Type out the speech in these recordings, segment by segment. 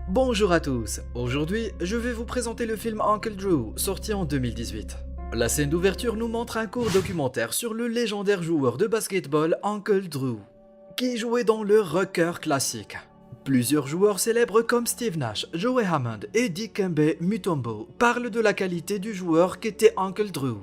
Bonjour à tous, aujourd'hui je vais vous présenter le film Uncle Drew, sorti en 2018. La scène d'ouverture nous montre un court documentaire sur le légendaire joueur de basketball Uncle Drew, qui jouait dans le rocker classique. Plusieurs joueurs célèbres comme Steve Nash, Joey Hammond et Dikembe Mutombo parlent de la qualité du joueur qu'était Uncle Drew.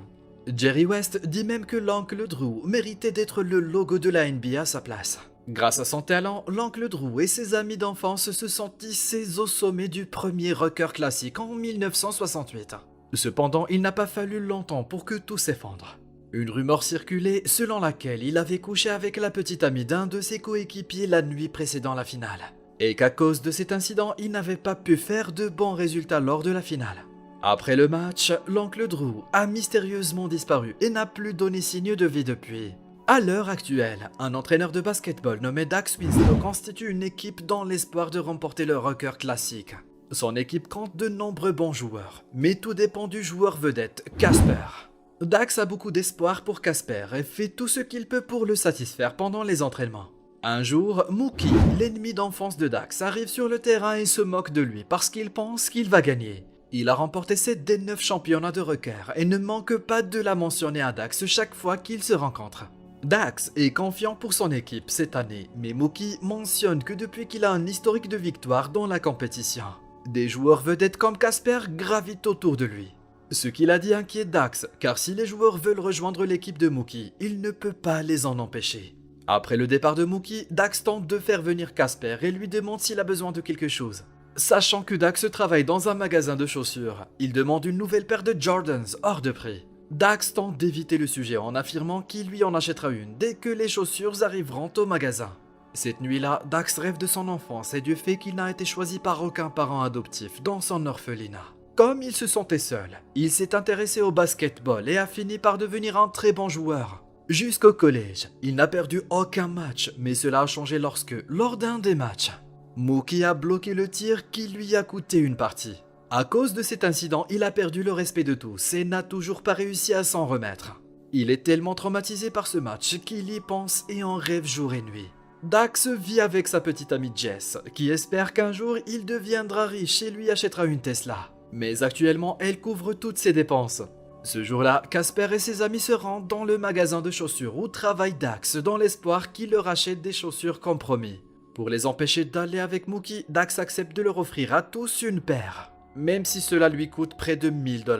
Jerry West dit même que l'Uncle Drew méritait d'être le logo de la NBA à sa place. Grâce à son talent, l'Uncle Drew et ses amis d'enfance se sont hissés au sommet du premier rocker classique en 1968. Cependant, il n'a pas fallu longtemps pour que tout s'effondre. Une rumeur circulait selon laquelle il avait couché avec la petite amie d'un de ses coéquipiers la nuit précédant la finale, et qu'à cause de cet incident, il n'avait pas pu faire de bons résultats lors de la finale. Après le match, l'Uncle Drew a mystérieusement disparu et n'a plus donné signe de vie depuis. À l'heure actuelle, un entraîneur de basketball nommé Dax Winslow constitue une équipe dans l'espoir de remporter le rocker classique. Son équipe compte de nombreux bons joueurs, mais tout dépend du joueur vedette, Casper. Dax a beaucoup d'espoir pour Casper et fait tout ce qu'il peut pour le satisfaire pendant les entraînements. Un jour, Mookie, l'ennemi d'enfance de Dax, arrive sur le terrain et se moque de lui parce qu'il pense qu'il va gagner. Il a remporté 7 des 9 championnats de rocker et ne manque pas de la mentionner à Dax chaque fois qu'ils se rencontrent. Dax est confiant pour son équipe cette année, mais Mookie mentionne que depuis qu'il a un historique de victoire dans la compétition, des joueurs vedettes comme Casper gravitent autour de lui. Ce qu'il a dit inquiète Dax, car si les joueurs veulent rejoindre l'équipe de Mookie, il ne peut pas les en empêcher. Après le départ de Mookie, Dax tente de faire venir Casper et lui demande s'il a besoin de quelque chose. Sachant que Dax travaille dans un magasin de chaussures, il demande une nouvelle paire de Jordans hors de prix. Dax tente d'éviter le sujet en affirmant qu'il lui en achètera une dès que les chaussures arriveront au magasin. Cette nuit-là, Dax rêve de son enfance et du fait qu'il n'a été choisi par aucun parent adoptif dans son orphelinat. Comme il se sentait seul, il s'est intéressé au basketball et a fini par devenir un très bon joueur. Jusqu'au collège, il n'a perdu aucun match, mais cela a changé lorsque, lors d'un des matchs, Mookie a bloqué le tir qui lui a coûté une partie. À cause de cet incident, il a perdu le respect de tous et n'a toujours pas réussi à s'en remettre. Il est tellement traumatisé par ce match qu'il y pense et en rêve jour et nuit. Dax vit avec sa petite amie Jess, qui espère qu'un jour il deviendra riche et lui achètera une Tesla. Mais actuellement, elle couvre toutes ses dépenses. Ce jour-là, Casper et ses amis se rendent dans le magasin de chaussures où travaille Dax dans l'espoir qu'il leur achète des chaussures comme promis. Pour les empêcher d'aller avec Mookie, Dax accepte de leur offrir à tous une paire, même si cela lui coûte près de 1000 $.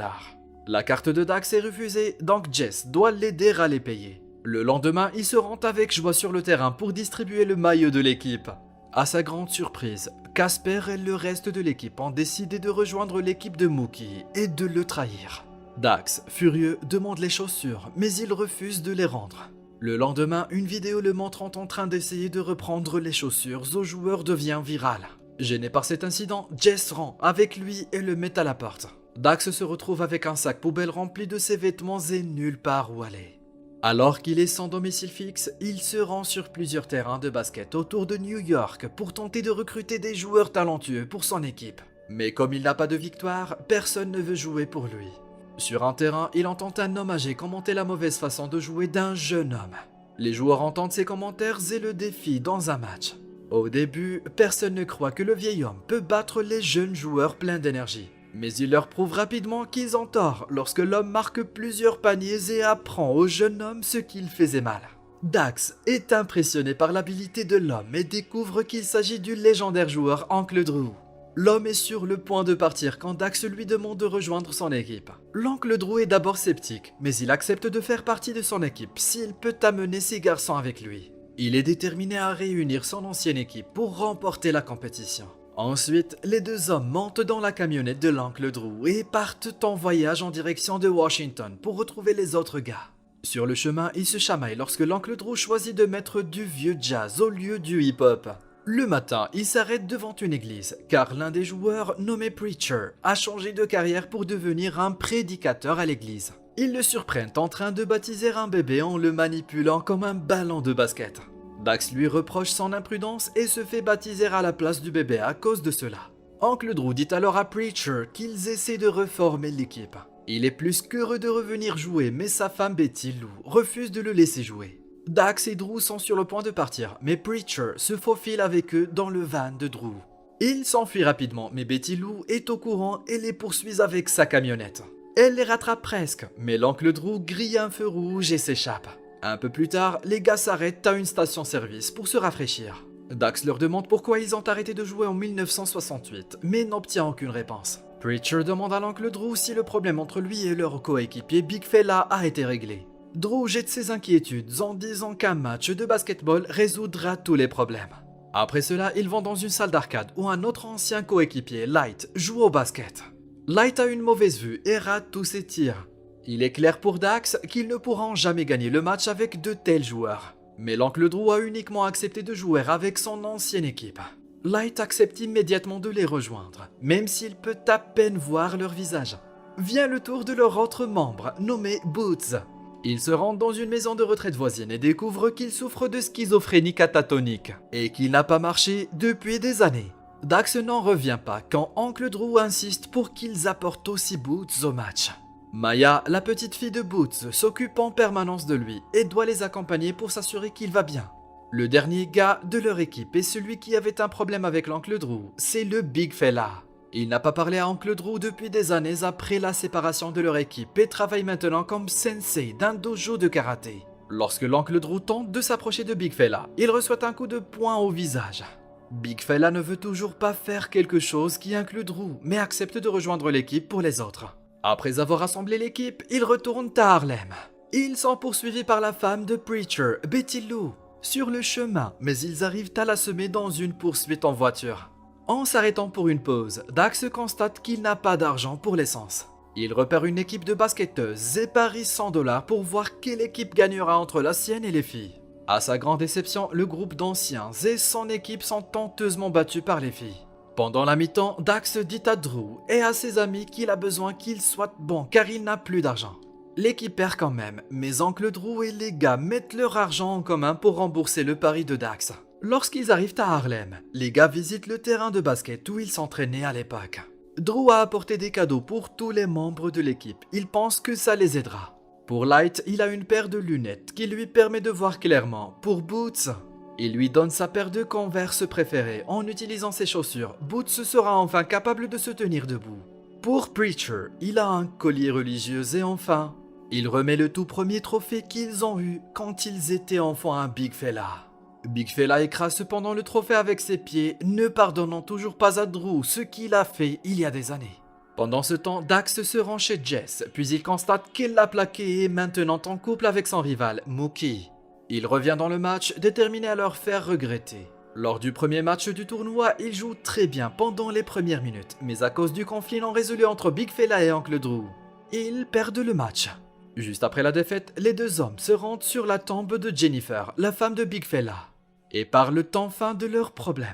La carte de Dax est refusée, donc Jess doit l'aider à les payer. Le lendemain, il se rend avec joie sur le terrain pour distribuer le maillot de l'équipe. À sa grande surprise, Casper et le reste de l'équipe ont décidé de rejoindre l'équipe de Mookie et de le trahir. Dax, furieux, demande les chaussures, mais il refuse de les rendre. Le lendemain, une vidéo le montrant en train d'essayer de reprendre les chaussures au joueur devient virale. Gêné par cet incident, Jess rend avec lui et le met à la porte. Dax se retrouve avec un sac poubelle rempli de ses vêtements et nulle part où aller. Alors qu'il est sans domicile fixe, il se rend sur plusieurs terrains de basket autour de New York pour tenter de recruter des joueurs talentueux pour son équipe. Mais comme il n'a pas de victoire, personne ne veut jouer pour lui. Sur un terrain, il entend un homme âgé commenter la mauvaise façon de jouer d'un jeune homme. Les joueurs entendent ses commentaires et le défient dans un match. Au début, personne ne croit que le vieil homme peut battre les jeunes joueurs pleins d'énergie. Mais il leur prouve rapidement qu'ils ont tort lorsque l'homme marque plusieurs paniers et apprend au jeune homme ce qu'il faisait mal. Dax est impressionné par l'habilité de l'homme et découvre qu'il s'agit du légendaire joueur Uncle Drew. L'homme est sur le point de partir quand Dax lui demande de rejoindre son équipe. L'Uncle Drew est d'abord sceptique, mais il accepte de faire partie de son équipe s'il peut amener ses garçons avec lui. Il est déterminé à réunir son ancienne équipe pour remporter la compétition. Ensuite, les deux hommes montent dans la camionnette de l'Uncle Drew et partent en voyage en direction de Washington pour retrouver les autres gars. Sur le chemin, ils se chamaillent lorsque l'Uncle Drew choisit de mettre du vieux jazz au lieu du hip-hop. Le matin, il s'arrête devant une église, car l'un des joueurs, nommé Preacher, a changé de carrière pour devenir un prédicateur à l'église. Ils le surprennent en train de baptiser un bébé en le manipulant comme un ballon de basket. Dax lui reproche son imprudence et se fait baptiser à la place du bébé à cause de cela. Uncle Drew dit alors à Preacher qu'ils essaient de reformer l'équipe. Il est plus qu'heureux de revenir jouer, mais sa femme Betty Lou refuse de le laisser jouer. Dax et Drew sont sur le point de partir, mais Preacher se faufile avec eux dans le van de Drew. Il s'enfuit rapidement, mais Betty Lou est au courant et les poursuit avec sa camionnette. Elle les rattrape presque, mais l'oncle Drew grille un feu rouge et s'échappe. Un peu plus tard, les gars s'arrêtent à une station-service pour se rafraîchir. Dax leur demande pourquoi ils ont arrêté de jouer en 1968, mais n'obtient aucune réponse. Preacher demande à l'oncle Drew si le problème entre lui et leur coéquipier Big Fella a été réglé. Drew jette ses inquiétudes en disant qu'un match de basketball résoudra tous les problèmes. Après cela, ils vont dans une salle d'arcade où un autre ancien coéquipier, Light, joue au basket. Light a une mauvaise vue et rate tous ses tirs. Il est clair pour Dax qu'ils ne pourront jamais gagner le match avec de tels joueurs. Mais l'oncle Drew a uniquement accepté de jouer avec son ancienne équipe. Light accepte immédiatement de les rejoindre, même s'il peut à peine voir leur visage. Vient le tour de leur autre membre, nommé Boots. Ils se rendent dans une maison de retraite voisine et découvrent qu'il souffre de schizophrénie catatonique et qu'il n'a pas marché depuis des années. Dax n'en revient pas quand oncle Drew insiste pour qu'ils apportent aussi Boots au match. Maya, la petite fille de Boots, s'occupe en permanence de lui et doit les accompagner pour s'assurer qu'il va bien. Le dernier gars de leur équipe est celui qui avait un problème avec l'oncle Drew, c'est le Big Fella. Il n'a pas parlé à oncle Drew depuis des années après la séparation de leur équipe et travaille maintenant comme sensei d'un dojo de karaté. Lorsque l'oncle Drew tente de s'approcher de Big Fella, il reçoit un coup de poing au visage. Big Fella ne veut toujours pas faire quelque chose qui inclut Drew, mais accepte de rejoindre l'équipe pour les autres. Après avoir rassemblé l'équipe, ils retournent à Harlem. Ils sont poursuivis par la femme de Preacher, Betty Lou, sur le chemin, mais ils arrivent à la semer dans une poursuite en voiture. En s'arrêtant pour une pause, Dax constate qu'il n'a pas d'argent pour l'essence. Il repère une équipe de basketteuses et parie $100 pour voir quelle équipe gagnera entre la sienne et les filles. À sa grande déception, le groupe d'anciens et son équipe sont honteusement battus par les filles. Pendant la mi-temps, Dax dit à Drew et à ses amis qu'il a besoin qu'ils soient bons car il n'a plus d'argent. L'équipe perd quand même, mais oncle Drew et les gars mettent leur argent en commun pour rembourser le pari de Dax. Lorsqu'ils arrivent à Harlem, les gars visitent le terrain de basket où ils s'entraînaient à l'époque. Drew a apporté des cadeaux pour tous les membres de l'équipe, il pense que ça les aidera. Pour Light, il a une paire de lunettes qui lui permet de voir clairement. Pour Boots, il lui donne sa paire de Converse préférée. En utilisant ses chaussures, Boots sera enfin capable de se tenir debout. Pour Preacher, il a un collier religieux et enfin, il remet le tout premier trophée qu'ils ont eu quand ils étaient enfants à Big Fella. Big Fella écrase cependant le trophée avec ses pieds, ne pardonnant toujours pas à Drew ce qu'il a fait il y a des années. Pendant ce temps, Dax se rend chez Jess, puis il constate qu'elle l'a plaqué et est maintenant en couple avec son rival, Mookie. Il revient dans le match, déterminé à leur faire regretter. Lors du premier match du tournoi, il joue très bien pendant les premières minutes, mais à cause du conflit non résolu entre Big Fella et oncle Drew, ils perdent le match. Juste après la défaite, les deux hommes se rendent sur la tombe de Jennifer, la femme de Big Fella, et parlent enfin de leurs problèmes.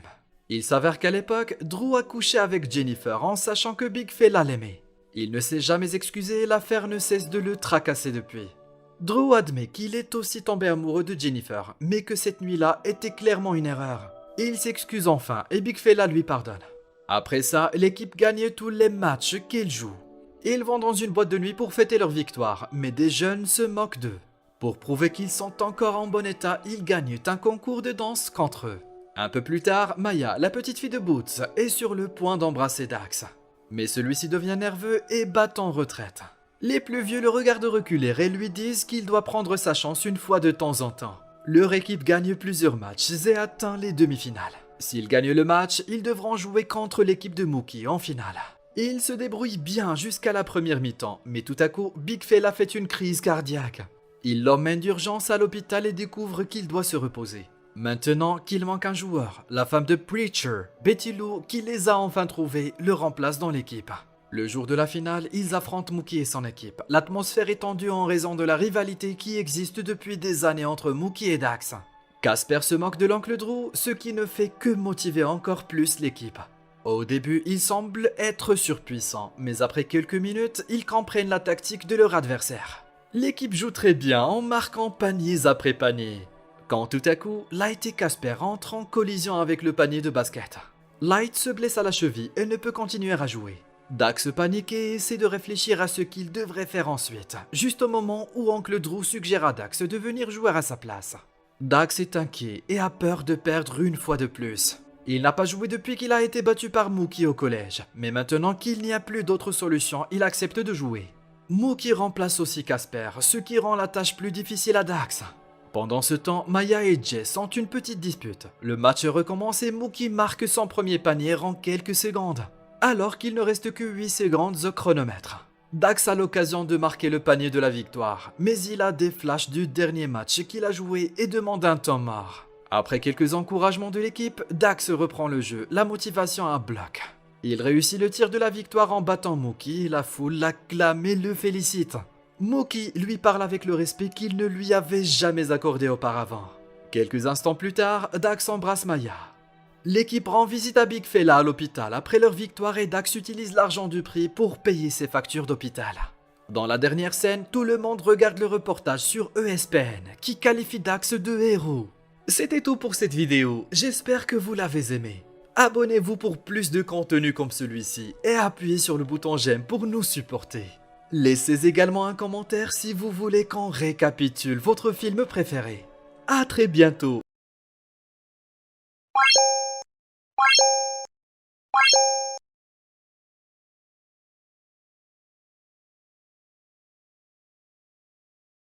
Il s'avère qu'à l'époque, Drew a couché avec Jennifer en sachant que Big Fella l'aimait. Il ne s'est jamais excusé et l'affaire ne cesse de le tracasser depuis. Drew admet qu'il est aussi tombé amoureux de Jennifer, mais que cette nuit-là était clairement une erreur. Il s'excuse enfin et Big Fella lui pardonne. Après ça, l'équipe gagne tous les matchs qu'ils jouent. Ils vont dans une boîte de nuit pour fêter leur victoire, mais des jeunes se moquent d'eux. Pour prouver qu'ils sont encore en bon état, ils gagnent un concours de danse contre eux. Un peu plus tard, Maya, la petite fille de Boots, est sur le point d'embrasser Dax. Mais celui-ci devient nerveux et bat en retraite. Les plus vieux le regardent reculer et lui disent qu'il doit prendre sa chance une fois de temps en temps. Leur équipe gagne plusieurs matchs et atteint les demi-finales. S'ils gagnent le match, ils devront jouer contre l'équipe de Mookie en finale. Ils se débrouillent bien jusqu'à la première mi-temps, mais tout à coup, Big Fella fait une crise cardiaque. Il l'emmène d'urgence à l'hôpital et découvre qu'il doit se reposer. Maintenant qu'il manque un joueur, la femme de Preacher, Betty Lou, qui les a enfin trouvés, le remplace dans l'équipe. Le jour de la finale, ils affrontent Mookie et son équipe. L'atmosphère est tendue en raison de la rivalité qui existe depuis des années entre Mookie et Dax. Casper se moque de l'oncle Drew, ce qui ne fait que motiver encore plus l'équipe. Au début, ils semblent être surpuissants, mais après quelques minutes, ils comprennent la tactique de leur adversaire. L'équipe joue très bien en marquant paniers après paniers. Quand tout à coup, Light et Casper entrent en collision avec le panier de basket. Light se blesse à la cheville et ne peut continuer à jouer. Dax panique et essaie de réfléchir à ce qu'il devrait faire ensuite, juste au moment où oncle Drew suggère à Dax de venir jouer à sa place. Dax est inquiet et a peur de perdre une fois de plus. Il n'a pas joué depuis qu'il a été battu par Mookie au collège, mais maintenant qu'il n'y a plus d'autre solution, il accepte de jouer. Mookie remplace aussi Casper, ce qui rend la tâche plus difficile à Dax. Pendant ce temps, Maya et Jess ont une petite dispute. Le match recommence et Mookie marque son premier panier en quelques secondes, alors qu'il ne reste que 8 secondes au chronomètre. Dax a l'occasion de marquer le panier de la victoire, mais il a des flashs du dernier match qu'il a joué et demande un temps mort. Après quelques encouragements de l'équipe, Dax reprend le jeu, la motivation à bloc. Il réussit le tir de la victoire en battant Mookie, la foule l'acclame et le félicite. Mookie lui parle avec le respect qu'il ne lui avait jamais accordé auparavant. Quelques instants plus tard, Dax embrasse Maya. L'équipe rend visite à Big Fella à l'hôpital après leur victoire et Dax utilise l'argent du prix pour payer ses factures d'hôpital. Dans la dernière scène, tout le monde regarde le reportage sur ESPN qui qualifie Dax de héros. C'était tout pour cette vidéo, j'espère que vous l'avez aimé. Abonnez-vous pour plus de contenu comme celui-ci et appuyez sur le bouton j'aime pour nous supporter. Laissez également un commentaire si vous voulez qu'on récapitule votre film préféré. À très bientôt